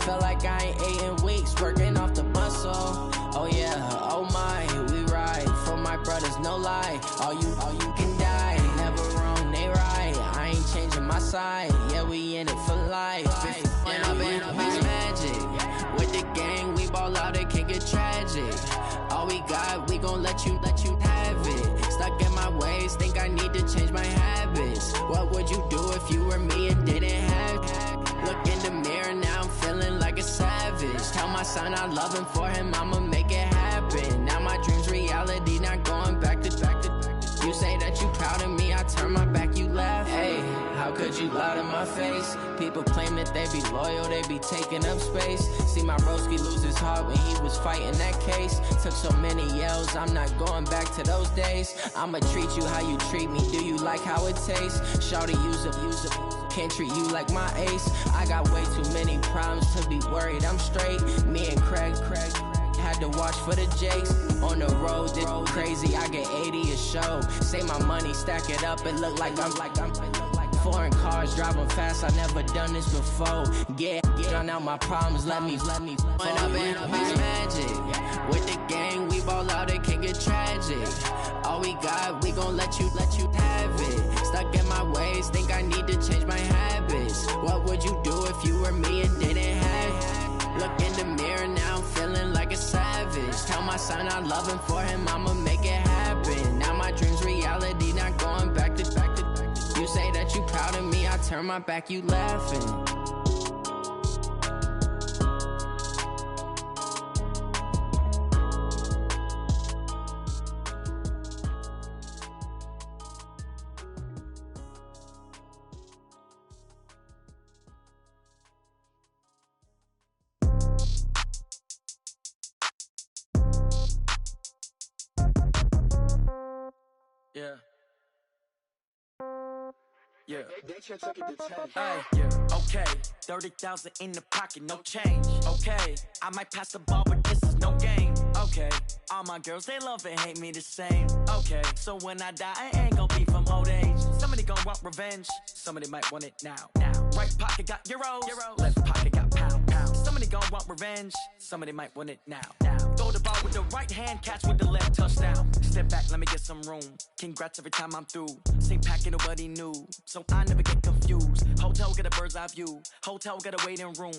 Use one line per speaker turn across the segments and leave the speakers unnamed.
feel like I ain't ate in weeks, working off the muscle. Oh yeah, oh my, we ride for my brothers, no lie. All you can die, never wrong, they right. I ain't changing my side, yeah, we in it for life. And I've been magic with the gang, we ball out, it can get tragic. All we got, we gon' let you have it. Stuck in my ways, think I need to change my habits. What would you do if you were me and didn't have it? Look in the mirror, now I'm feeling like a savage. Tell my son I love him, for him I'ma make it happen. Now my dream's reality, not going back to. You say that you proud of me, I turn my back, you laugh. Hey, how could you lie to my face? People claim that they be loyal, they be taking up space. See my broski lose his heart when he was fighting that case. Took so many yells, I'm not going back to those days. I'ma treat you how you treat me, do you like how it tastes? Shawty, use up, can't treat you like my ace. I got way too many problems to be worried, I'm straight. Me and Craig had to watch for the Jakes. On the road, this crazy, I get 80 a show. Say my money, stack it up, it look like I'm foreign cars, driving fast, I never done this before. Get on out my problems, let me When I've been magic with the gang, we ball out, it can get tragic. All we got, we gon' let you have it. Stuck in my ways, think I need to change my habits. What would you do if you were me and didn't have it? Look in the mirror, now I'm feeling like a savage. Tell my son I love him, for him I'ma make it happen. Now my dream's reality, not going back to. You say that you proud of me, I turn my back, you laughing.
Yeah. Yeah.
They took it to 10.
Hey, yeah. Okay. 30,000 in the pocket, no change. Okay. I might pass the ball, but this is no game. Okay. All my girls, they love and hate me the same. Okay. So when I die, I ain't gon' be from old age. Somebody gon' want revenge. Somebody might want it now. Right pocket got euros. Left pocket got pound. Somebody gon' want revenge. Somebody might want it now. Throw the ball with the right hand, catch with the left, touchdown. Step back, let me get some room. Congrats every time I'm through. Same packet, nobody knew. So I never get confused. Hotel get a bird's eye view. Hotel get a waiting room.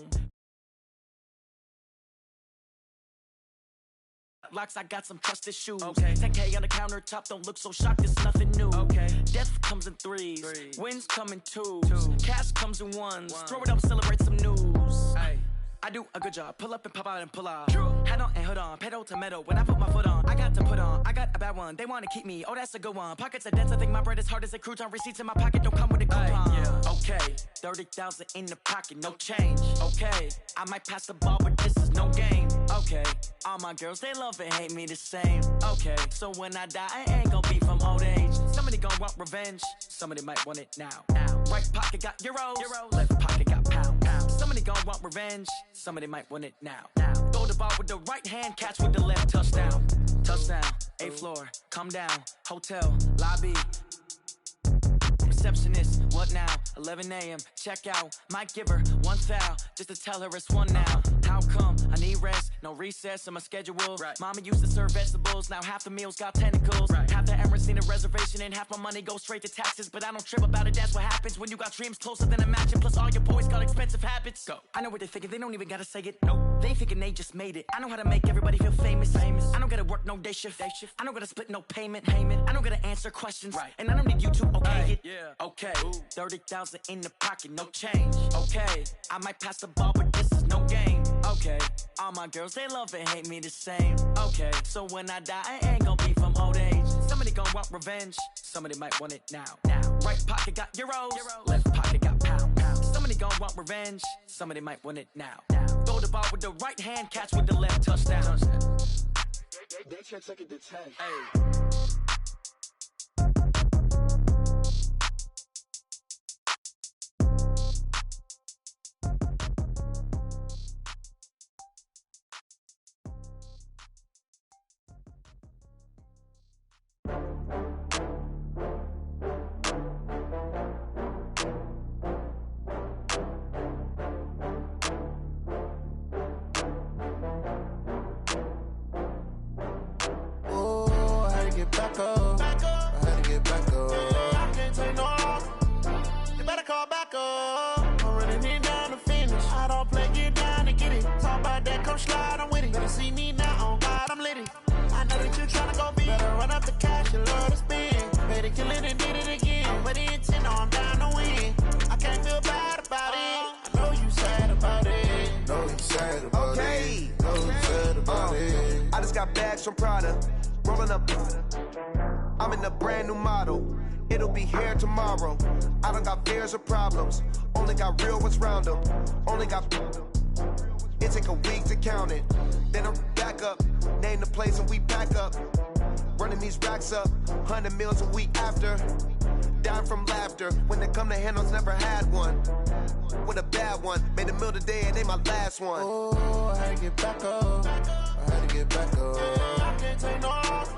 Locks, I got some trusted shoes. Okay. 10K on the countertop, don't look so shocked, it's nothing new. Okay. Death comes in threes. Wins come in twos. Cash comes in ones. Throw it up, celebrate some news. Ay. I do a good job, pull up and pop out and pull out. Head on and hood on, pedal to metal. When I put my foot on, I got to put on. I got a bad one, they wanna keep me, oh that's a good one. Pockets are dense, I think my bread is hard as a crouton. Receipts in my pocket don't come with a coupon. Yeah. Okay, 30,000 in the pocket, no change. Okay, I might pass the ball, but this is no game. Okay, all my girls, they love and hate me the same. Okay, so when I die, I ain't gon' be from old age. Somebody gon' want revenge, somebody might want it now. Right pocket got euros. Left pocket got pound. Somebody gon' want revenge, somebody might want it now. Throw the ball with the right hand, catch with the left, touchdown. Touchdown, 8th floor, come down, hotel, lobby. Receptionist, what now? 11 a.m., check out. Might give her one foul, just to tell her it's one now. How come? I need rest, no recess in my schedule. Right. Mama used to serve vegetables, now half the meals got tentacles. Right. Half the Emirates need a reservation and half my money goes straight to taxes. But I don't trip about it, that's what happens when you got dreams closer than a matching. Plus all your boys got expensive habits. Go. I know what they're thinking, they don't even gotta say it. Nope. They thinking they just made it. I know how to make everybody feel famous. I don't gotta work no day shift. I don't gotta split no payment. I don't gotta answer questions. Right. And I don't need you to okay it. Yeah. Okay, 30,000 in the pocket, no change. Okay, I might pass the ball, but this is no game. Okay, all my girls, they love and hate me the same. Okay, so when I die, I ain't gon' be from old age. Somebody gon' want revenge, somebody might want it now. Right pocket got euros. Left pocket got pound. Somebody gon' want revenge, somebody might want it now. Throw the ball with the right hand, catch with the left, touchdown.
They took it to 10.
Hey.
got bags from Prada. Rolling up. I'm in a brand new model. It'll be here tomorrow. I don't got fears or problems. Only got real ones round them. Only got. It take a week to count it. Then I'm back up. Name the place and we back up. Running these racks up. 100 meals a week after. Down from laughter. When they come to handles, never had one. With a bad one. Made a meal today and they my last one.
Oh, I had to get back up. I had to get back up. I can't take no off.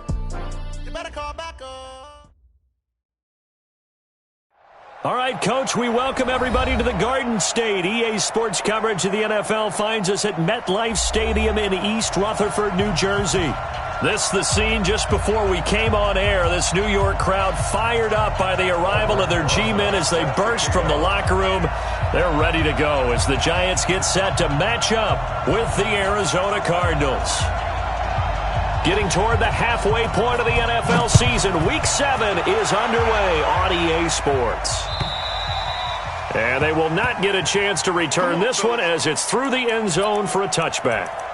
You better call back up.
All right, Coach, we welcome everybody to the Garden State. EA Sports coverage of the NFL finds us at MetLife Stadium in East Rutherford, New Jersey. This the scene just before we came on air. This New York crowd fired up by the arrival of their G-men as they burst from the locker room. They're ready to go as the Giants get set to match up with the Arizona Cardinals. Getting toward the halfway point of the NFL season, Week 7 is underway on EA Sports. And they will not get a chance to return this one as it's through the end zone for a touchback.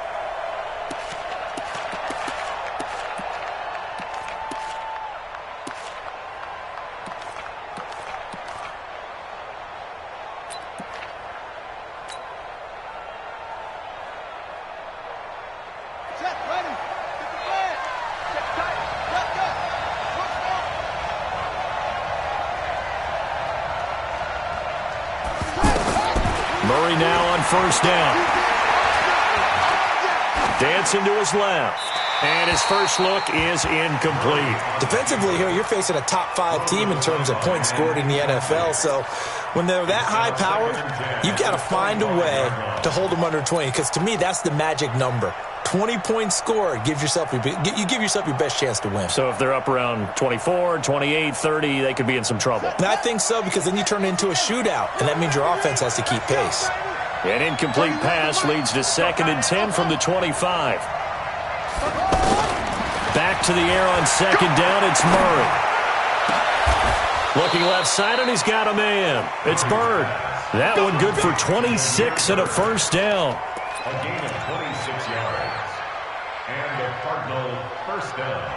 Murray now on first down. Dancing to his left. And his first look is incomplete.
Defensively here, you're facing a top-5 team in terms of points scored in the NFL. So when they're that high-powered, you've got to find a way to hold them under 20. Because to me, that's the magic number. 20 points scored, you give yourself your best chance to win.
So if they're up around 24, 28, 30, they could be in some trouble.
And I think so, because then you turn it into a shootout, and that means your offense has to keep pace.
An incomplete pass leads to 2nd and 10 from the 25. Back to the air on 2nd down, it's Murray. Looking left side, and he's got a man. It's Bird. That one good for 26 and a first down.
A gain of 26 yards. And the Cardinal first down.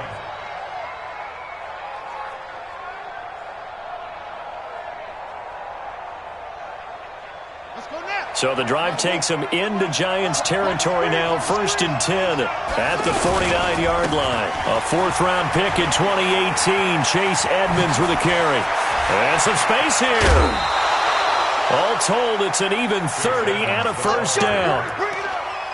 So the drive takes him into Giants territory now. 1st and 10 at the 49-yard line. A 4th-round pick in 2018. Chase Edmonds with a carry. And some space here. All told, it's an even 30 and a first down.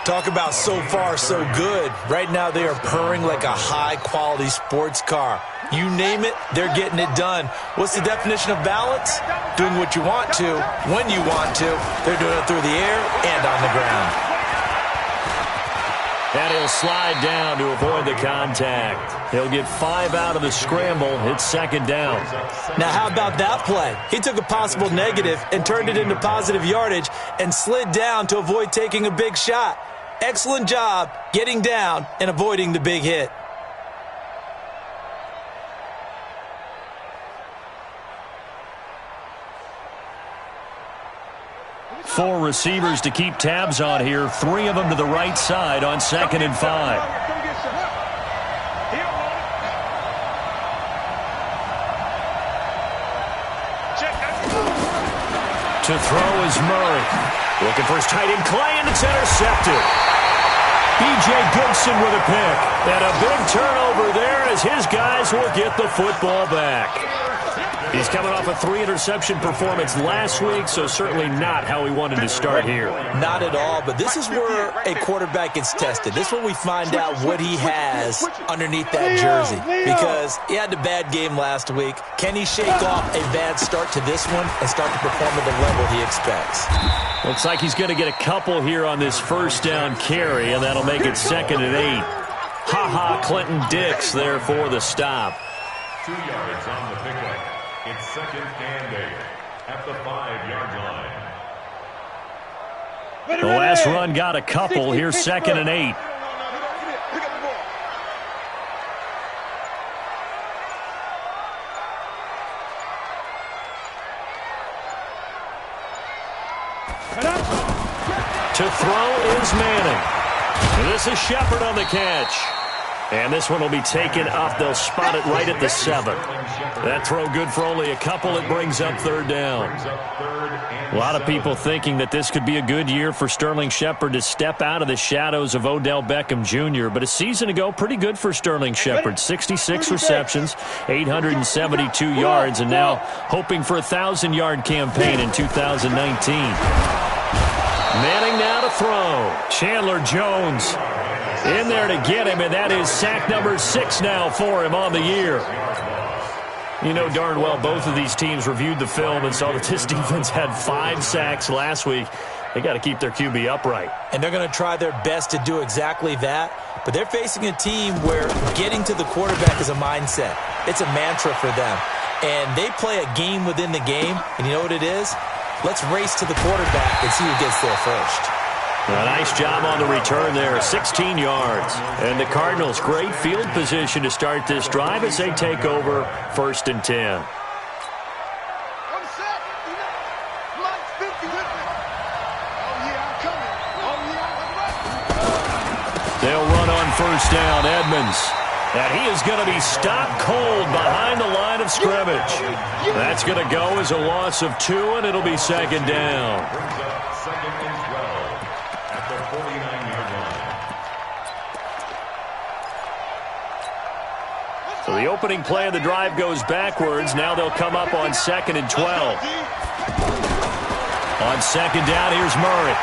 Talk about so far so good. Right now they are purring like a high-quality sports car. You name it, they're getting it done. What's the definition of balance? Doing what you want to, when you want to. They're doing it through the air and on the ground.
And he'll slide down to avoid the contact. He'll get 5 out of the scramble. It's 2nd down.
Now, how about that play? He took a possible negative and turned it into positive yardage and slid down to avoid taking a big shot. Excellent job getting down and avoiding the big hit.
Four receivers to keep tabs on here. 3 of them to the right side on 2nd and 5. To throw is Murray. Looking for his tight end Clay, and it's intercepted. B.J. Goodson with a pick. And a big turnover there as his guys will get the football back. He's coming off a 3-interception performance last week, so certainly not how he wanted to start here.
Not at all, but this is where a quarterback gets tested. This is where we find out what he has underneath that jersey. Because he had a bad game last week. Can he shake off a bad start to this one and start to perform at the level he expects?
Looks like he's going to get a couple here on this first down carry, and that'll make it 2nd and 8. Ha-ha, Clinton Dix there for the stop.
2 yards on the pickup. It's 2nd and 8 at the 5-yard line.
The last run got a couple. Here's 2nd and 8. To throw is Manning. This is Shepard on the catch. And this one will be taken up. They'll spot it right at the 7. That throw good for only a couple. It brings up third down. A lot of people thinking that this could be a good year for Sterling Shepard to step out of the shadows of Odell Beckham Jr. But a season ago, pretty good for Sterling Shepard. 66 receptions, 872 yards, and now hoping for a 1,000-yard campaign in 2019. Manning now to throw. Chandler Jones in there to get him, and that is sack number 6 now for him on the year. You know darn well both of these teams reviewed the film and saw that this defense had 5 sacks last week. They got to keep their QB upright.
And they're going to try their best to do exactly that. But they're facing a team where getting to the quarterback is a mindset. It's a mantra for them. And they play a game within the game. And you know what it is? Let's race to the quarterback and see who gets there first.
A nice job on the return there, 16 yards. And the Cardinals, great field position to start this drive as they take over 1st and 10. They'll run on 1st down, Edmonds. And he is going to be stopped cold behind the line of scrimmage. That's going to go as a loss of 2, and it'll be 2nd down. So the opening play of the drive goes backwards. Now they'll come up on 2nd and 12. On 2nd down, here's Murray.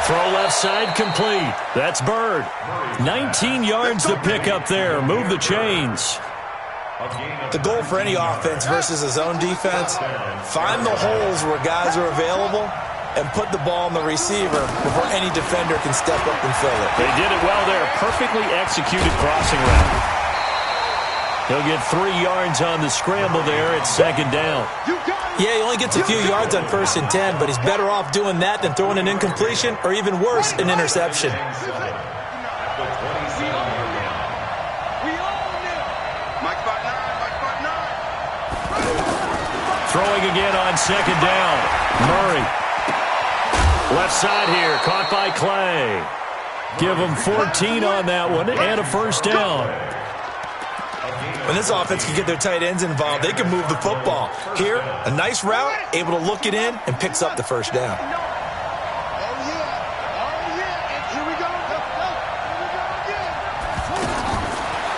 Throw left side complete. That's Bird. 19 yards to pick up there. Move the chains.
The goal for any offense versus a zone defense, find the holes where guys are available and put the ball on the receiver before any defender can step up and fill it.
They did it well there. Perfectly executed crossing route. He'll get 3 yards on the scramble there at 2nd down.
Yeah, he only gets a few yards on 1st and 10, but he's better off doing that than throwing an incompletion or even worse, an interception.
Throwing again on 2nd down. Murray. Left side here, caught by Clay. Give him 14 on that one and a 1st down.
When this offense can get their tight ends involved, they can move the football. Here, a nice route, able to look it in, and picks up the 1st down.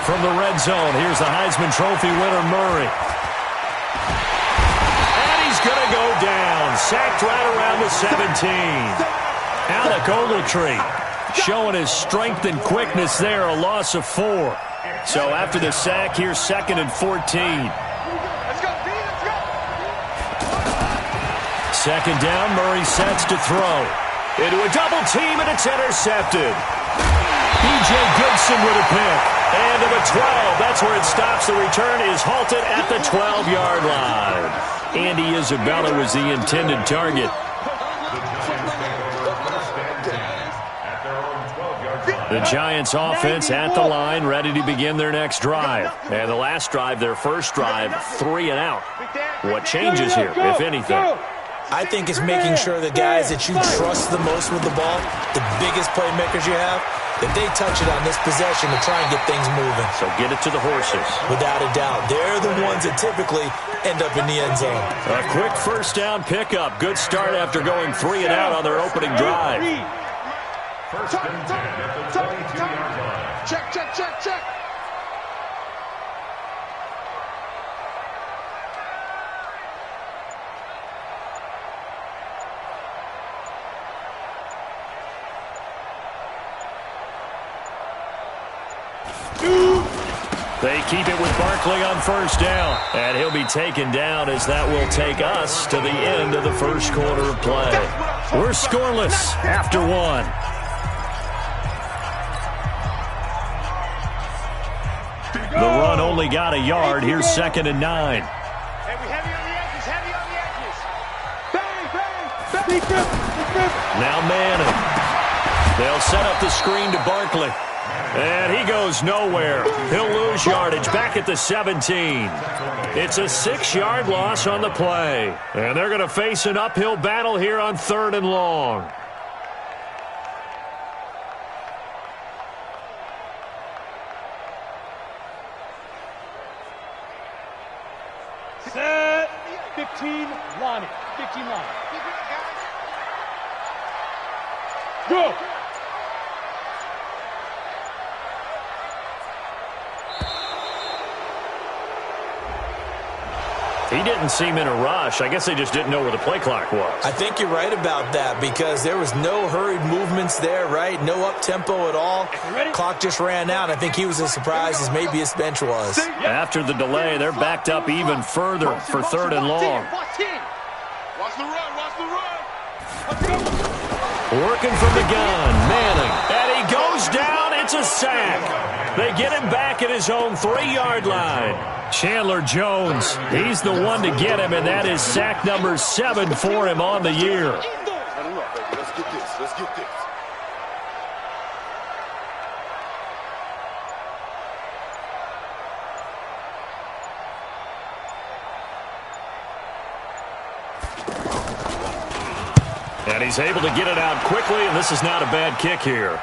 From the red zone, here's the Heisman Trophy winner, Murray. And he's going to go down. Sacked right around the 17. Alec Ogletree showing his strength and quickness there, a loss of 4. So after the sack, here's 2nd and 14. 2nd down, Murray sets to throw. Into a double team, and it's intercepted. B.J. Gibson with a pick. And to the 12. That's where it stops. The return is halted at the 12-yard line. Andy Isabella was the intended target. The Giants offense at the line, ready to begin their next drive. And the last drive, their first drive, 3 and out. What changes here, if anything?
I think it's making sure the guys that you trust the most with the ball, the biggest playmakers you have, that they touch it on this possession to try and get things moving.
So get it to the horses.
Without a doubt. They're the ones that typically end up in the end zone.
A quick 1st down pickup. Good start after going 3 and out on their opening drive.
1st and 10 at the 22-yard line.
Check, check, check, check.
They keep it with Barkley on 1st down. And he'll be taken down as that will take us to the end of the 1st quarter of play. We're scoreless after 1. The run only got a yard. Here's 2nd and 9. Now Manning. They'll set up the screen to Barkley. And he goes nowhere. He'll lose yardage back at the 17. It's a 6-yard loss on the play. And they're going to face an uphill battle here on 3rd and long.
15 line it. 15 line. Go!
He didn't seem in a rush. I guess they just didn't know where the play clock was.
I think you're right about that because there was no hurried movements there, right? No up-tempo at all. Clock just ran out. I think he was as surprised as maybe his bench was.
After the delay, they're backed up even further for 3rd and long.
Watch the run, watch the run.
Working from the gun, Manning. And he goes down. It's a sack. They get him back at his own 3-yard line. Chandler Jones, he's the one to get him, and that is sack number 7 for him on the year.
Let's get this. Let's get this.
And he's able to get it out quickly, and this is not a bad kick here.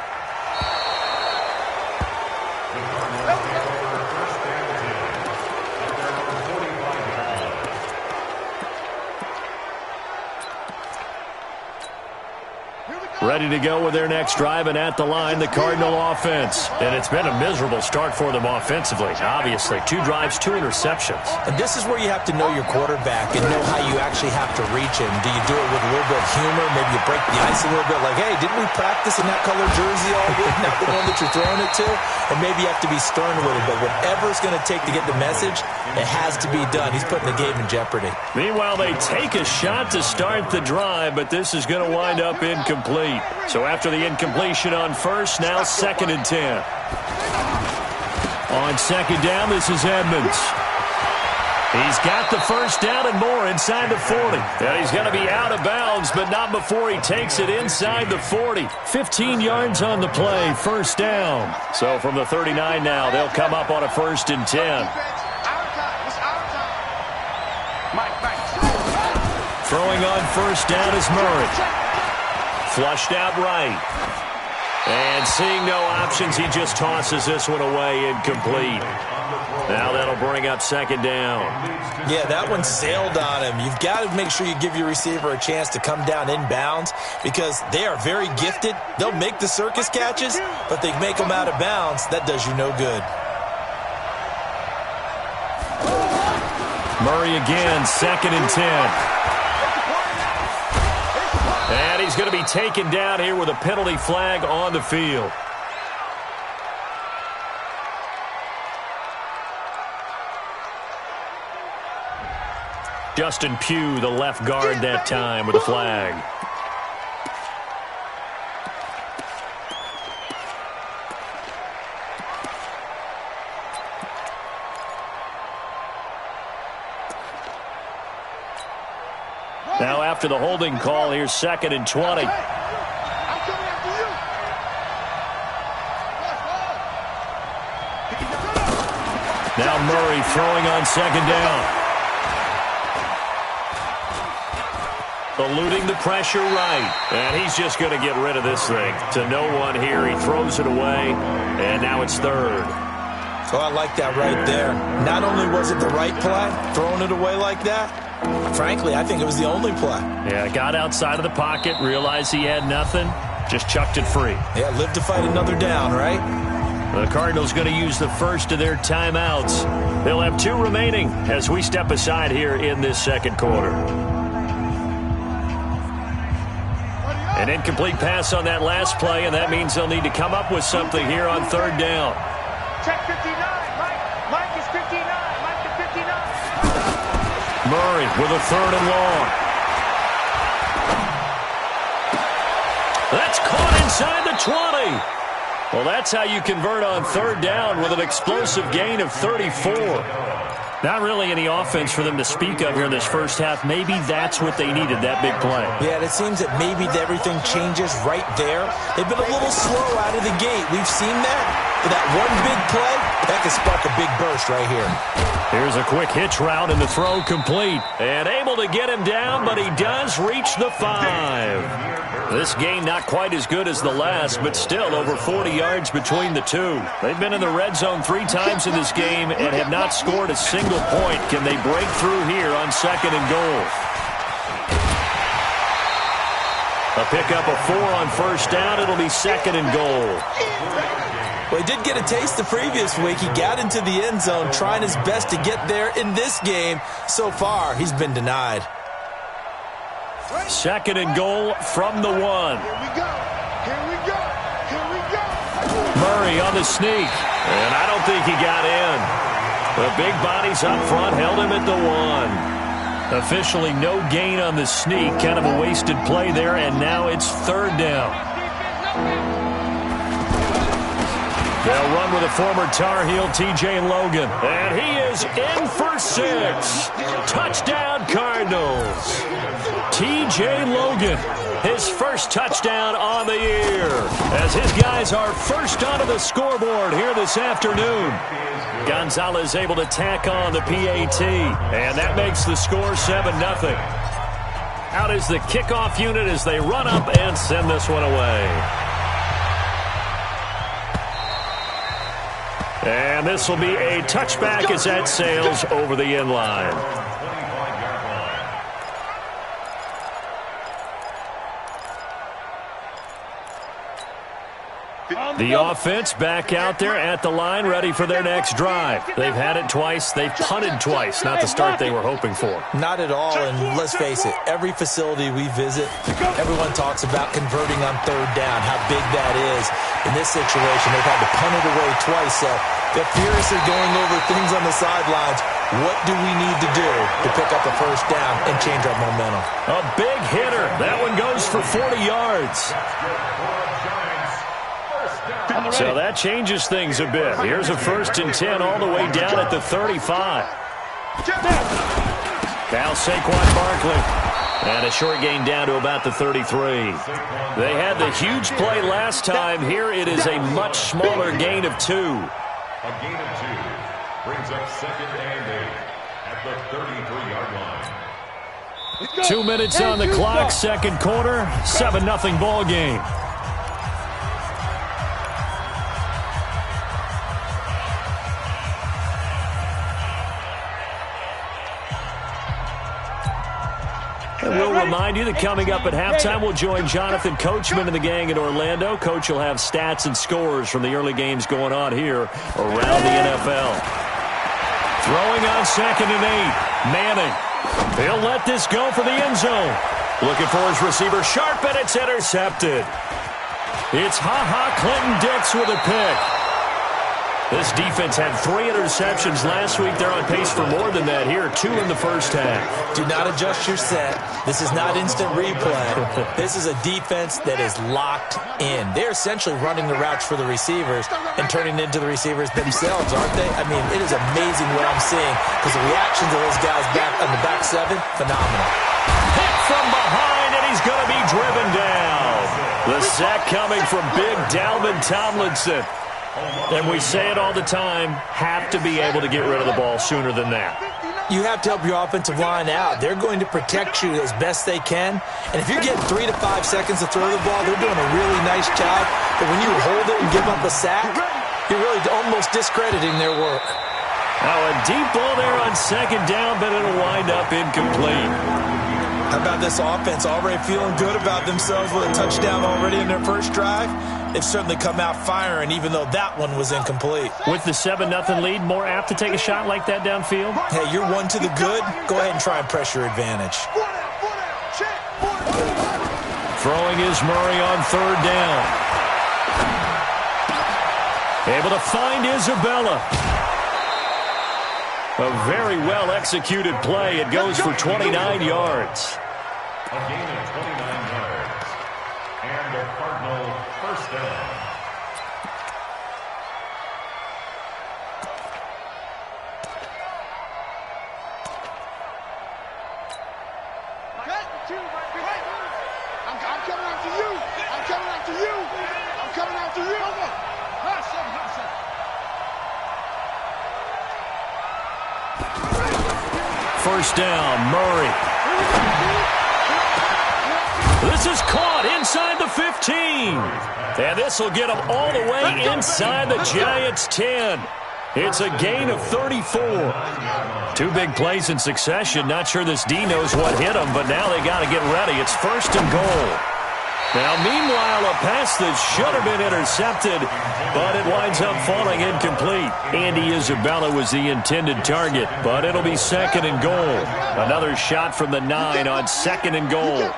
Ready to go with their next drive, and at the line, the Cardinal offense. And it's been a miserable start for them offensively, obviously. 2 drives, 2 interceptions.
And this is where you have to know your quarterback and know how you actually have to reach him. Do you do it with a little bit of humor? Maybe you break the ice a little bit, like, hey, didn't we practice in that color jersey all week? Not the one that you're throwing it to? And maybe you have to be stern with it, but whatever it's going to take to get the message, it has to be done. He's putting the game in jeopardy.
Meanwhile, they take a shot to start the drive, but this is going to wind up incomplete. So after the incompletion on first, now 2nd and 10. On 2nd down, this is Edmonds. He's got the first down and more inside the 40. And he's going to be out of bounds, but not before he takes it inside the 40. 15 yards on the play, first down. So from the 39 now, they'll come up on a 1st and 10. Throwing on first down is Murray. Flushed out right. And seeing no options, he just tosses this one away incomplete. Now that'll bring up 2nd down.
Yeah, that one sailed on him. You've got to make sure you give your receiver a chance to come down inbounds because they are very gifted. They'll make the circus catches, but they make them out of bounds. That does you no good.
Murray again, 2nd and 10. And he's going to be taken down here with a penalty flag on the field. Justin Pugh, the left guard that time with a flag. Now after the holding call, here's 2nd and 20. Now Murray throwing on 2nd down. Eluding the pressure right. And he's just going to get rid of this thing. To no one here. He throws it away. And now it's 3rd.
Oh, I like that right there. Not only was it the right play, throwing it away like that, frankly, I think it was the only play.
Yeah, got outside of the pocket, realized he had nothing, just chucked it free.
Yeah, live to fight another down, right?
The Cardinals going to use the first of their timeouts. They'll have 2 remaining as we step aside here in this 2nd quarter. An incomplete pass on that last play, and that means they'll need to come up with something here on 3rd down.
Check 59. Mike is 59. Mike to 59.
Murray with a 3rd and long. That's caught inside the 20. Well, that's how you convert on 3rd down with an explosive gain of 34. Not really any offense for them to speak of here in this first half. Maybe that's what they needed, that big play.
Yeah, it seems that maybe everything changes right there. They've been a little slow out of the gate. We've seen that. But that one big play, that could spark a big burst right here.
Here's a quick hitch route and the throw complete. And able to get him down, but he does reach the 5. This game not quite as good as the last, but still over 40 yards between the two. They've been in the red zone 3 times in this game and have not scored a single point. Can they break through here on 2nd and goal? A pickup of 4 on 1st down. It'll be 2nd and goal.
Well, he did get a taste the previous week. He got into the end zone trying his best to get there in this game. So far, he's been denied.
2nd and goal from the 1.
Here we go. Here we go. Here we go.
Murray on the sneak. And I don't think he got in. The big bodies up front held him at the 1. Officially no gain on the sneak. Kind of a wasted play there, and now it's 3rd down. They'll run with a former Tar Heel, T.J. Logan. And he is in for 6. Touchdown, Cardinals. T.J. Logan, his first touchdown on the year, as his guys are first onto the scoreboard here this afternoon. Gonzalez able to tack on the PAT, and that makes the score 7-0. Out is the kickoff unit as they run up and send this one away. And this will be a touchback as that sails over the end line. The offense back out there at the line, ready for their next drive. They've had it twice. They've punted twice. Not the start they were hoping for.
Not at all, and let's face it, every facility we visit, everyone talks about converting on 3rd down, how big that is. In this situation, they've had to punt it away twice, so they're furiously going over things on the sidelines. What do we need to do to pick up a 1st down and change our momentum?
A big hitter. That one goes for 40 yards. So that changes things a bit. Here's a 1st and 10 all the way down at the 35. Now Saquon Barkley. And a short gain down to about the 33. They had the huge play last time. Here it is a much smaller gain of 2.
A gain of 2 brings up 2nd and 8 at the 33-yard line.
2 minutes on the clock, 2nd quarter, 7-0 ball game. And we'll remind you that coming up at halftime, we'll join Jonathan Coachman and the gang in Orlando. Coach will have stats and scores from the early games going on here around the NFL. Throwing on 2nd and 8. Manning. He'll let this go for the end zone. Looking for his receiver Sharp, and it's intercepted. It's Clinton-Dix with a pick. This defense had 3 interceptions last week. They're on pace for more than that here. 2 in the first half.
Do not adjust your set. This is not instant replay. This is a defense that is locked in. They're essentially running the routes for the receivers and turning it into the receivers themselves, aren't they? I mean, it is amazing what I'm seeing because the reactions of those guys back on the back 7, phenomenal.
Hit from behind, and he's going to be driven down. The sack coming from big Dalvin Tomlinson. And we say it all the time, have to be able to get rid of the ball sooner than that.
You have to help your offensive line out. They're going to protect you as best they can. And if you're getting 3 to 5 seconds to throw the ball, they're doing a really nice job. But when you hold it and give up a sack, you're really almost discrediting their work.
Now a deep ball there on 2nd down, but it'll wind up incomplete.
How about this offense already feeling good about themselves with a touchdown already in their first drive? They've certainly come out firing, even though that one was incomplete.
With the 7-0 lead, more apt to take a shot like that downfield?
Hey, you're 1 to the good. Go ahead and try and press your advantage.
Throwing is Murray on 3rd down. Able to find Isabella. A very well-executed play. It goes for 29 yards.
A gain of 29 yards. And a Cardinal 1st down.
I'm coming after you. I'm coming after you. I'm coming after you.
first down. Murray. This is caught inside the 15. And this will get them all the way inside the Giants' 10. It's a gain of 34. Two big plays in succession. Not sure this D knows what hit them, but now they got to get ready. It's first and goal. Now, meanwhile, a pass that should have been intercepted, but it winds up falling incomplete. Andy Isabella was the intended target, but it'll be second and goal. Another shot from the 9 on second and goal.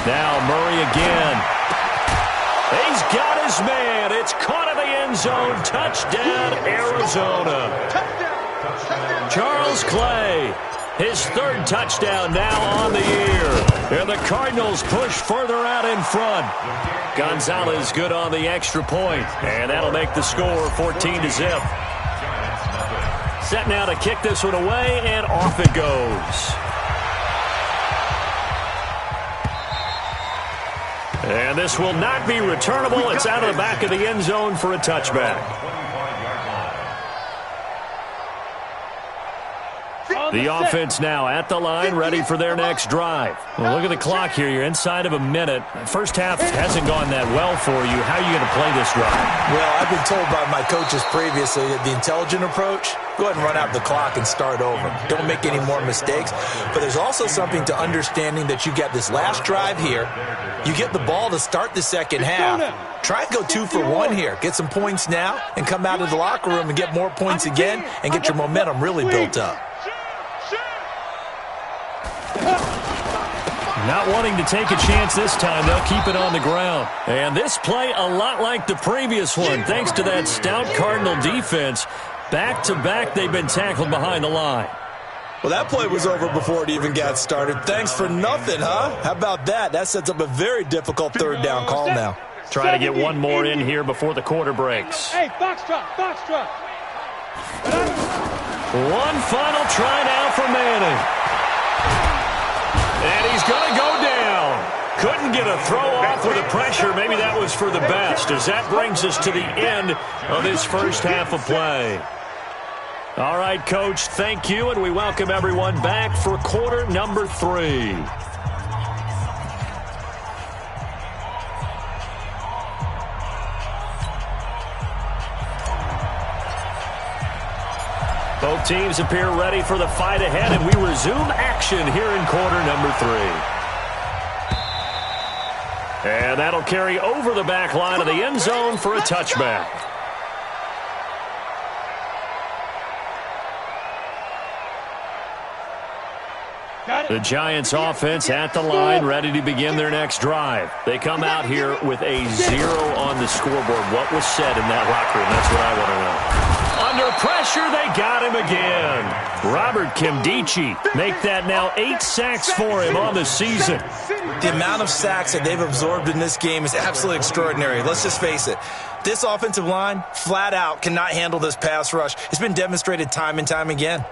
Now Murray again. He's got his man. It's caught in the end zone. Touchdown, Arizona. Charles Clay, his third touchdown now on the year. And the Cardinals push further out in front. Gonzalez good on the extra point. And that'll make the score 14-0. Set now to kick this one away, and off it goes. And this will not be returnable. It's out of the back of the end zone for a touchback. The offense now at the line, ready for their next drive. Well, look at the clock here. You're inside of a minute. First half hasn't gone that well for you. How are you going to play this drive?
Well, I've been told by my coaches previously that the intelligent approach, go ahead and run out the clock and start over. Don't make any more mistakes. But there's also something to understanding that you get this last drive here. You get the ball to start the second half. Try and go 2 for 1 here. Get some points now and come out of the locker room and get more points again and get your momentum really built up.
Not wanting to take a chance this time, they'll keep it on the ground. And this play a lot like the previous one, thanks to that stout Cardinal defense. Back-to-back, they've been tackled behind the line.
Well, that play was over before it even got started. Thanks for nothing, huh? How about that? That sets up a very difficult third down call now.
Try to get one more in here before the quarter breaks.
Hey, box truck.
One final try now for Manning. And he's going to go down. Couldn't get a throw off with the pressure. Maybe that was for the best, as that brings us to the end of this first half of play. All right, Coach, thank you, and we welcome everyone back for quarter number 3. Both teams appear ready for the fight ahead, and we resume action here in quarter number 3. And that'll carry over the back line of the end zone for a touchback. The Giants offense at the line, ready to begin their next drive. They come out here with a 0 on the scoreboard. What was said in that locker room? That's what I want to know. Under pressure, they got him again. Robert Kimdichie make that now 8 sacks for him on the season.
The amount of sacks that they've absorbed in this game is absolutely extraordinary. Let's just face it. This offensive line, flat out, cannot handle this pass rush. It's been demonstrated time and time again.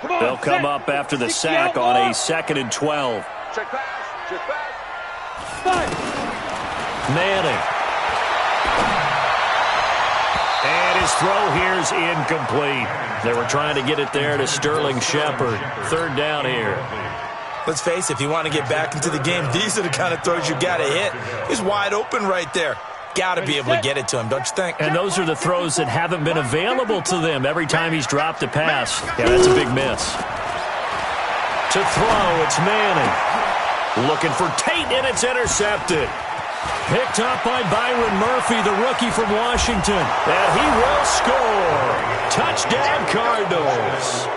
They'll come up after the sack on a 2nd and 12.
Check pass.
Manning. And his throw here is incomplete. They were trying to get it there to Sterling Shepard. Third down here.
Let's face it, if you want to get back into the game, these are the kind of throws you got to hit. He's wide open right there. Got to be able to get it to him, don't you think?
And those are the throws that haven't been available to them every time he's dropped a pass. Yeah, that's a big miss. To throw, it's Manning. Looking for Tate, and it's intercepted. Picked up by Byron Murphy, the rookie from Washington. And he will score. Touchdown, Cardinals.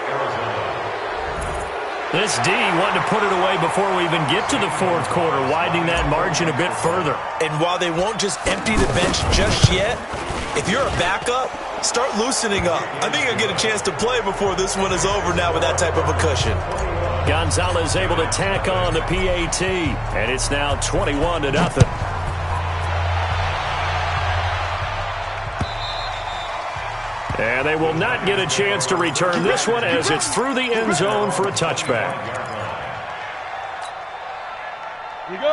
This D wanted to put it away before we even get to the fourth quarter, widening that margin a bit further.
And while they won't just empty the bench just yet, if you're a backup, start loosening up. I think you'll get a chance to play before this one is over now with that type of a cushion.
Gonzalez able to tack on the PAT, and it's now 21-0. And they will not get a chance to return this one as it's through the end zone for a touchback.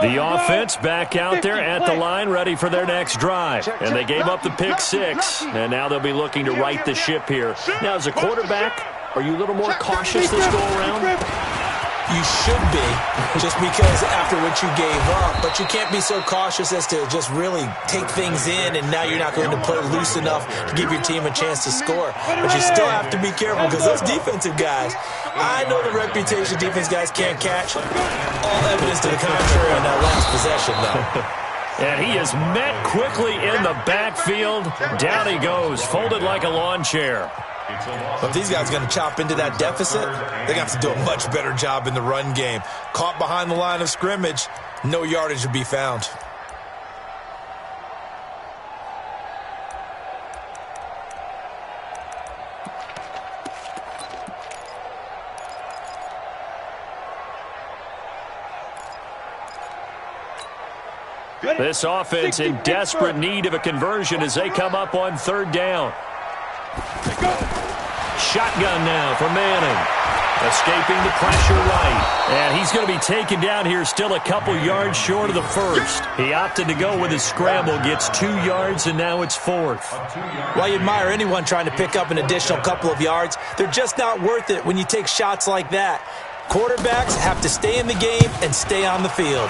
The offense back out there at the line, ready for their next drive. And they gave up the pick six, and now they'll be looking to right the ship here. Now, as a quarterback, are you a little more cautious this go-around?
You should be, just because after what you gave up. But you can't be so cautious as to just really take things in, and now you're not going to play loose enough to give your team a chance to score. But you still have to be careful because those defensive guys, I know the reputation defense guys can't catch. All evidence to the contrary on that last possession, though.
And he is met quickly in the backfield. Down he goes, folded like a lawn chair.
But if these guys are going to chop into that deficit, they're going to have to do a much better job in the run game. Caught behind the line of scrimmage, no yardage to be found.
This offense in desperate need of a conversion as they come up on third down. Shotgun now for Manning. Escaping the pressure right. And he's going to be taken down here still a couple yards short of the first. He opted to go with his scramble, gets 2 yards, and now it's fourth.
While you admire anyone trying to pick up an additional couple of yards, they're just not worth it when you take shots like that. Quarterbacks have to stay in the game and stay on the field.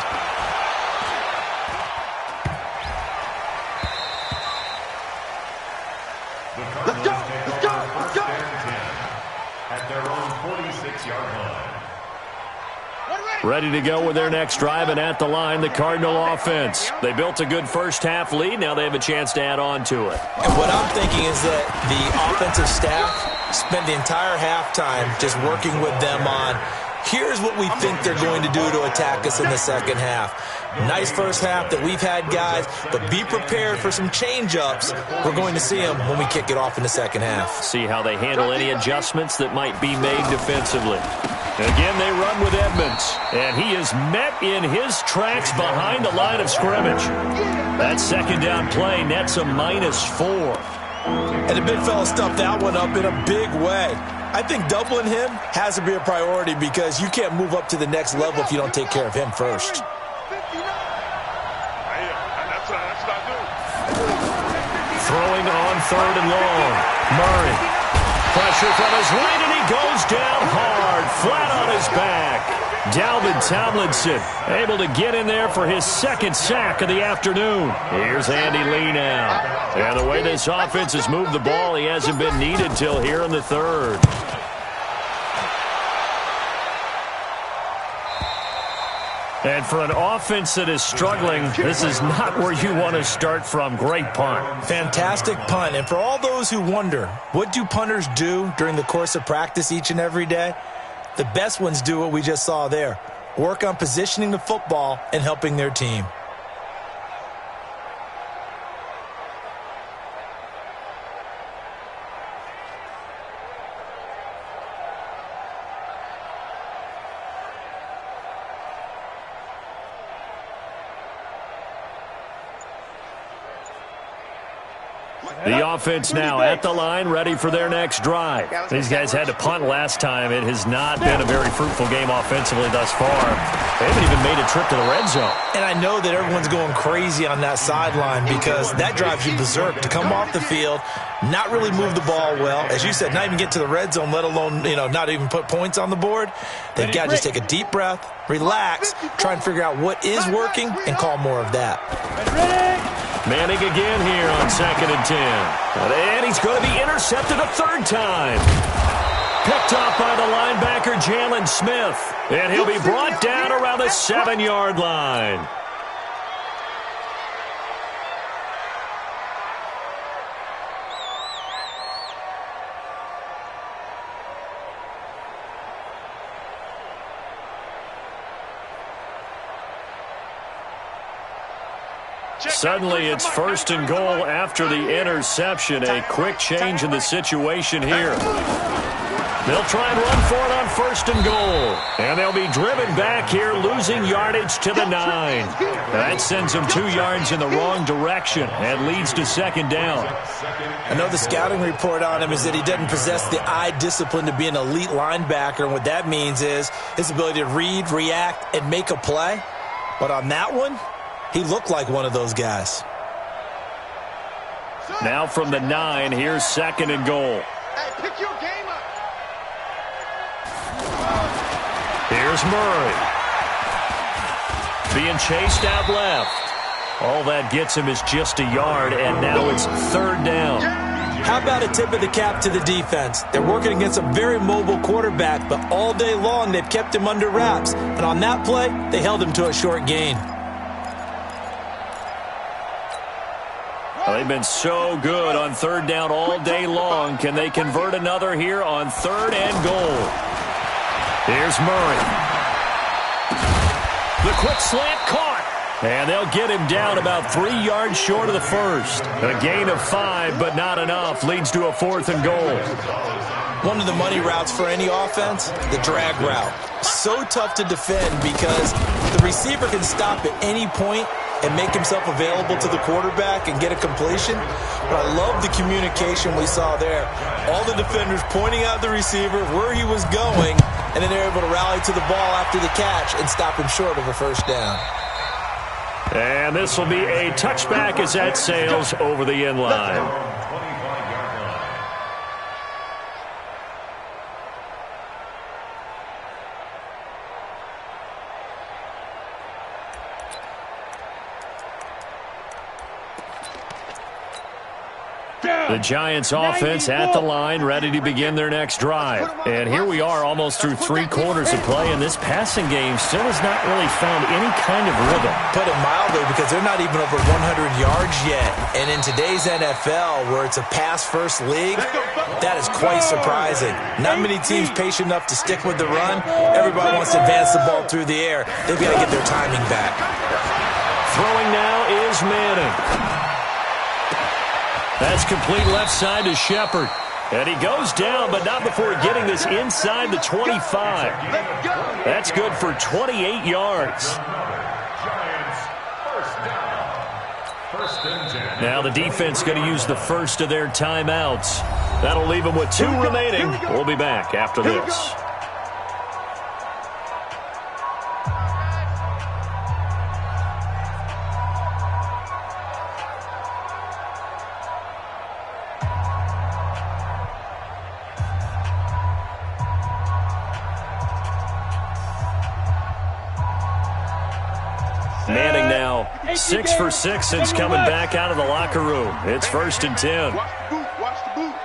Ready to go with their next drive, and at the line, the Cardinal offense. They built a good first-half lead. Now they have a chance to add on to it.
And what I'm thinking is that the offensive staff spent the entire halftime just working with them on, here's what we think they're going to do to attack us in the second half. Nice first half that we've had, guys, but be prepared for some change-ups. We're going to see them when we kick it off in the second half.
See how they handle any adjustments that might be made defensively. Again, they run with Edmonds, and he is met in his tracks behind the line of scrimmage. That second down play nets a -4.
And the big fella stuffed that one up in a big way. I think doubling him has to be a priority because you can't move up to the next level if you don't take care of him first.
Throwing on third and long. Murray. Pressure from his right, and he goes down hard, flat on his back. Dalvin Tomlinson able to get in there for his second sack of the afternoon. Here's Andy Lee now. And the way this offense has moved the ball, he hasn't been needed till here in the third. And for an offense that is struggling, this is not where you want to start from. Great punt.
Fantastic punt. And for all those who wonder, what do punters do during the course of practice each and every day? The best ones do what we just saw there. Work on positioning the football and helping their team.
The offense now at the line, ready for their next drive. These guys had to punt last time. It has not been a very fruitful game offensively thus far. They haven't even made a trip to the red zone.
And I know that everyone's going crazy on that sideline because that drives you berserk. To come off the field, not really move the ball well. As you said, not even get to the red zone, let alone, not even put points on the board. They've got to just take a deep breath, relax, try and figure out what is working, and call more of that.
Manning again here on 2nd and 10. And he's going to be intercepted a third time. Picked off by the linebacker, Jalen Smith. And he'll be brought down around the 7-yard line. Suddenly, it's 1st and goal after the interception. A quick change in the situation here. They'll try and run for it on first and goal. And they'll be driven back here, losing yardage to the 9. That sends them 2 yards in the wrong direction and leads to second down.
I know the scouting report on him is that he doesn't possess the eye discipline to be an elite linebacker, and what that means is his ability to read, react, and make a play. But on that one, he looked like one of those guys.
Now from the 9, here's second and goal.
Hey, pick your game up.
Here's Murray. Being chased out left. All that gets him is just a yard, and now it's third down.
How about a tip of the cap to the defense? They're working against a very mobile quarterback, but all day long they've kept him under wraps. And on that play, they held him to a short gain.
Well, they've been so good on third down all day long. Can they convert another here on third and goal? Here's Murray. The quick slant caught. And they'll get him down about 3 yards short of the first. A gain of 5, but not enough. Leads to a fourth and goal.
One of the money routes for any offense, the drag route. So tough to defend because the receiver can stop at any point and make himself available to the quarterback and get a completion. But I love the communication we saw there. All the defenders pointing out the receiver, where he was going, and then they're able to rally to the ball after the catch and stop him short of a first down.
And this will be a touchback as that sails over the end line. The Giants offense at the line, ready to begin their next drive. And here we are almost through 3 quarters of play, and this passing game still has not really found any kind of rhythm.
Put it mildly, because they're not even over 100 yards yet. And in today's NFL, where it's a pass-first league, that is quite surprising. Not many teams patient enough to stick with the run. Everybody wants to advance the ball through the air. They've got to get their timing back.
Throwing now is Manning. That's complete left side to Shepard. And he goes down, but not before getting this inside the 25. That's good for 28 yards. Now the defense going to use the first of their timeouts. That'll leave them with 2 remaining. We'll be back after this. Manning now 6 for 6 since coming back out of the locker room. It's 1st and 10.
Watch the boot. Watch the boot.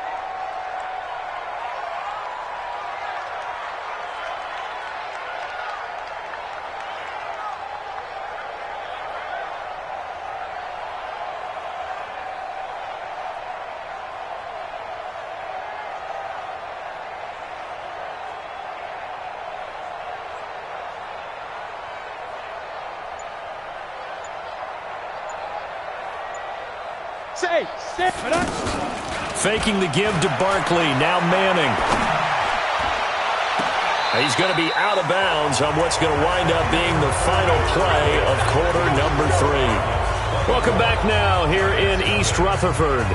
Faking the give to Barkley. Now Manning. He's going to be out of bounds on what's going to wind up being the final play of quarter number 3. Welcome back now here in East Rutherford.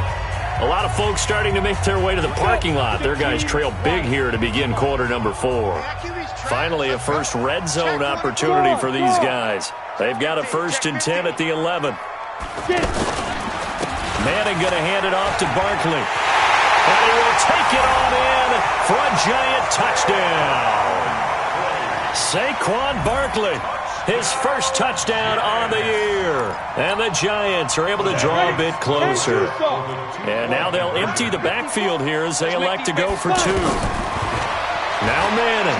A lot of folks starting to make their way to the parking lot. Their guys trail big here to begin quarter number 4. Finally, a first red zone opportunity for these guys. They've got a 1st and 10 at the 11. Manning going to hand it off to Barkley. And he will take it on in for a giant touchdown. Saquon Barkley, his first touchdown on the year. And the Giants are able to draw a bit closer. And now they'll empty the backfield here as they elect to go for 2. Now Manning.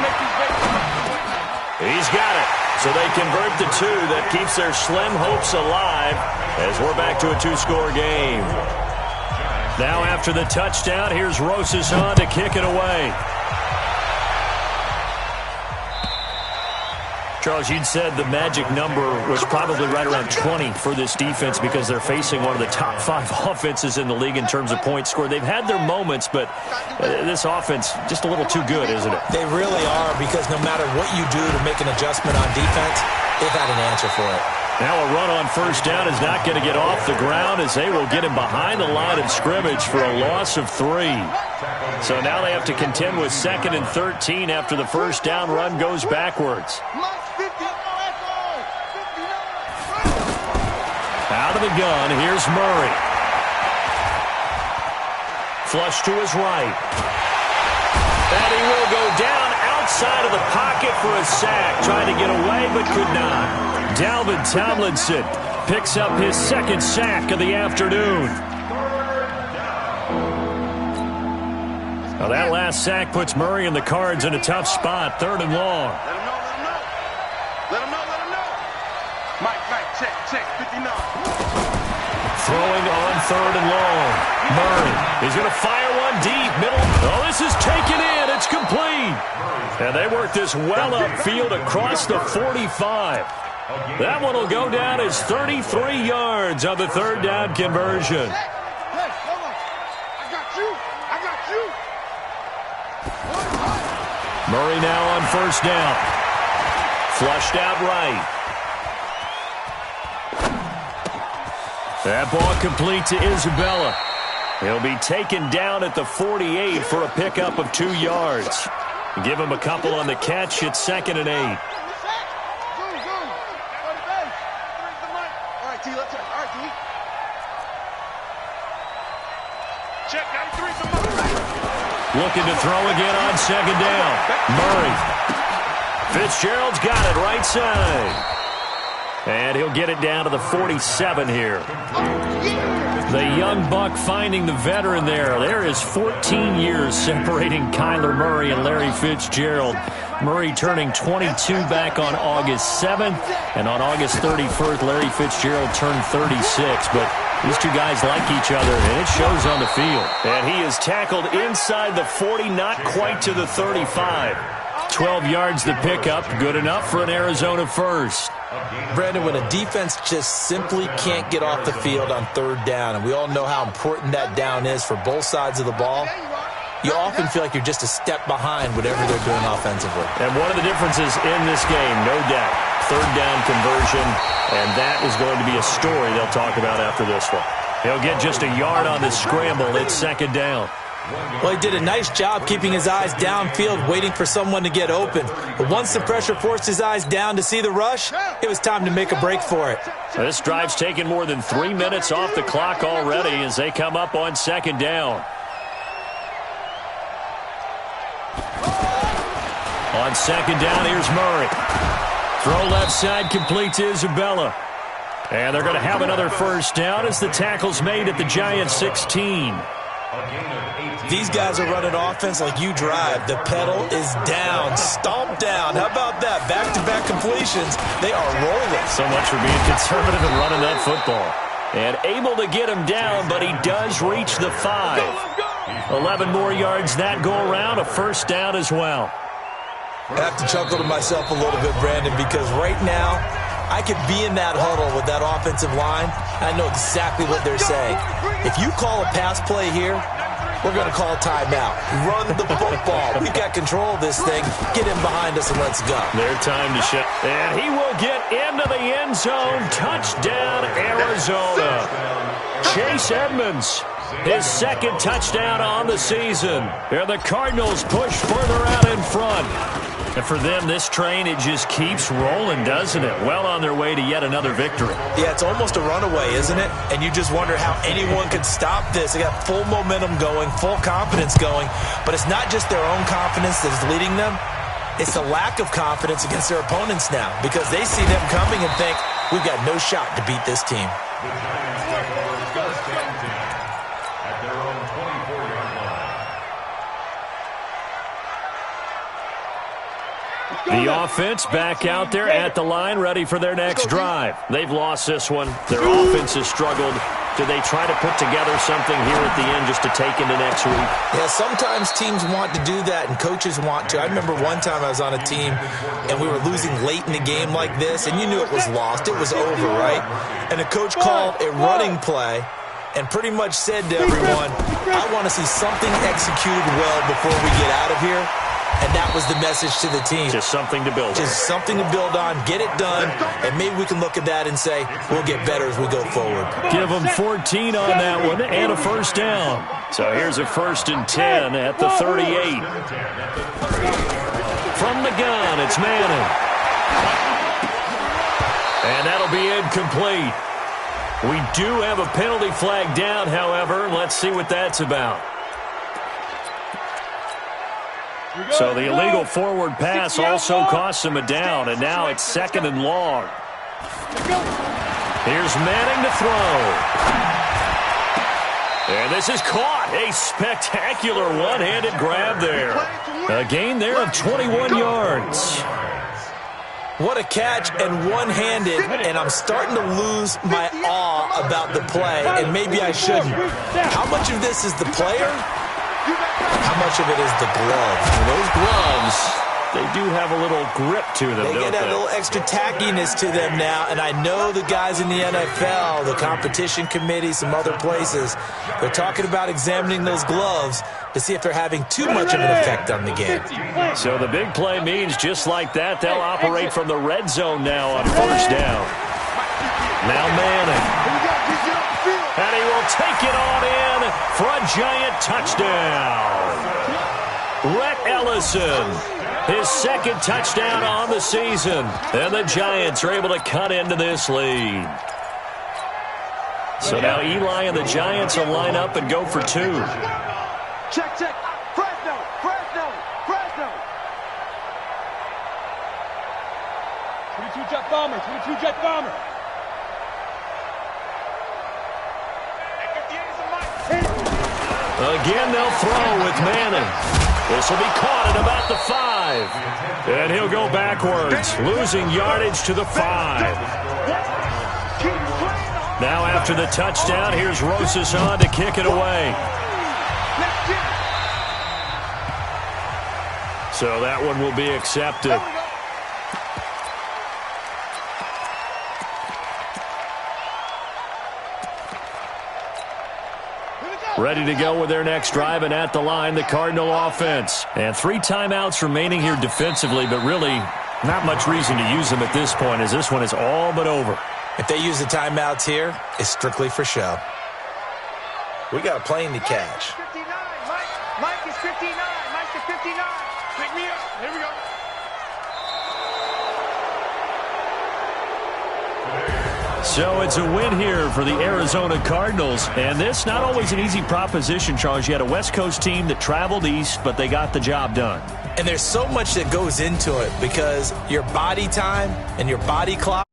He's got it. So they convert the 2. That keeps their slim hopes alive as we're back to a 2-score game. Now after the touchdown, here's Rosas on to kick it away. Charles, you'd said the magic number was probably right around 20 for this defense because they're facing one of the top 5 offenses in the league in terms of points scored. They've had their moments, but this offense just a little too good, isn't it?
They really are, because no matter what you do to make an adjustment on defense, they've had an answer for it.
Now a run on first down is not going to get off the ground as they will get him behind the line of scrimmage for a loss of 3. So now they have to contend with 2nd and 13 after the first down run goes backwards. Out of the gun, here's Murray. Flush to his right. And he will go down outside of the pocket for a sack. Trying to get away, but could not. Dalvin Tomlinson picks up his 2nd sack of the afternoon. Now that last sack puts Murray and the Cards in a tough spot, 3rd and long.
Let him know. Mike, check, 59.
Throwing on 3rd and long. Murray is going to fire one deep, middle. Oh, this is taken in. It's complete. And they work this well upfield across the 45. That one will go down as 33 yards on the 3rd down conversion.
Hey, hold on. I got you.
Murray now on first down. Flushed out right. That ball complete to Isabella. He'll be taken down at the 48 for a pickup of 2 yards. Give him a couple on the catch. It's 2nd and 8.
All right, T, let's check. All right, T. Check, 93 for Murray.
Looking to throw again on 2nd down. Murray. Fitzgerald's got it right side. And he'll get it down to the 47 here. The young buck finding the veteran there. There is 14 years separating Kyler Murray and Larry Fitzgerald. Murray turning 22 back on August 7th. And on August 31st, Larry Fitzgerald turned 36. But these two guys like each other, and it shows on the field. And he is tackled inside the 40, not quite to the 35. 12 yards to pick up, good enough for an Arizona first.
Brandon, when a defense just simply can't get off the field on 3rd down, and we all know how important that down is for both sides of the ball, you often feel like you're just a step behind whatever they're doing offensively.
And one of the differences in this game, no doubt, 3rd down conversion, and that is going to be a story they'll talk about after this one. He'll get just a yard on the scramble. It's 2nd down.
Well, he did a nice job keeping his eyes downfield, waiting for someone to get open. But once the pressure forced his eyes down to see the rush, it was time to make a break for it.
This drive's taken more than 3 minutes off the clock already as they come up on 2nd down. On 2nd down, here's Murray. Throw left side, complete to Isabella. And they're going to have another first down as the tackle's made at the Giants' 16.
These guys are running offense like you drive. The pedal is down, stomped down. How about that? Back-to-back completions. They are rolling.
So much for being conservative and running that football. And able to get him down, but he does reach the 5. 11 more yards that go around, a first down as well.
I have to chuckle to myself a little bit, Brandon, because right now I could be in that huddle with that offensive line. I know exactly what they're saying. If you call a pass play here, we're going to call a timeout. Run the football. We've got control of this thing. Get him behind us and let's go.
Their time to shut. And he will get into the end zone. Touchdown, Arizona. Chase Edmonds, his 2nd touchdown on the season. And the Cardinals push further out in front. And for them, this train, it just keeps rolling, doesn't it? Well on their way to yet another victory.
Yeah, it's almost a runaway, isn't it? And you just wonder how anyone could stop this. They got full momentum going, full confidence going. But it's not just their own confidence that's leading them. It's the lack of confidence against their opponents now because they see them coming and think, we've got no shot to beat this team.
The offense back out there at the line, ready for their next drive. They've lost this one. Their offense has struggled. Do they try to put together something here at the end just to take into next week?
Yeah, sometimes teams want to do that and coaches want to. I remember one time I was on a team and we were losing late in the game like this, and you knew it was lost. It was over, right? And the coach called a running play and pretty much said to everyone, I want to see something executed well before we get out of here. And that was the message to the team.
Just something to build on.
Just something to build on, get it done, and maybe we can look at that and say, we'll get better as we go forward.
Give them 14 on that one and a first down. So here's a 1st and 10 at the 38. From the gun, it's Manning. And that'll be incomplete. We do have a penalty flag down, however. Let's see what that's about. So the illegal forward pass also costs him a down, and now it's 2nd and long. Here's Manning to throw. And this is caught. A spectacular one-handed grab there. A gain there of 21 yards.
What a catch and one-handed, and I'm starting to lose my awe about the play, and maybe I shouldn't. How much of this is the player? How much of it is the glove?
Those gloves, they do have a little grip to them,
They get that little extra tackiness to them now, and I know the guys in the NFL, the competition committee, some other places, they're talking about examining those gloves to see if they're having too much of an effect on the game.
So the big play means just like that, they'll operate from the red zone now on 1st down. Now Manning. And he will take it on in for a giant touchdown. Rhett Ellison, his 2nd touchdown on the season. And the Giants are able to cut into this lead. So now Eli and the Giants will line up and go for 2.
Check, check. Fresno, Fresno, Fresno. 22 jet bomber, 22 jet bomber.
Again, they'll throw with Manning. This will be caught at about the 5. And he'll go backwards, losing yardage to the 5. Now after the touchdown, here's Rosas on to kick it away. So that one will be accepted. Ready to go with their next drive, and at the line, the Cardinal offense. And 3 timeouts remaining here defensively, but really not much reason to use them at this point, as this one is all but over.
If they use the timeouts here, it's strictly for show. We got a plane to catch.
59. Mike is 59. Mike is 59. Pick me up. Here we go.
So it's a win here for the Arizona Cardinals, and this not always an easy proposition, Charles. You had a West Coast team that traveled east, but they got the job done.
And there's so much that goes into it because your body time and your body clock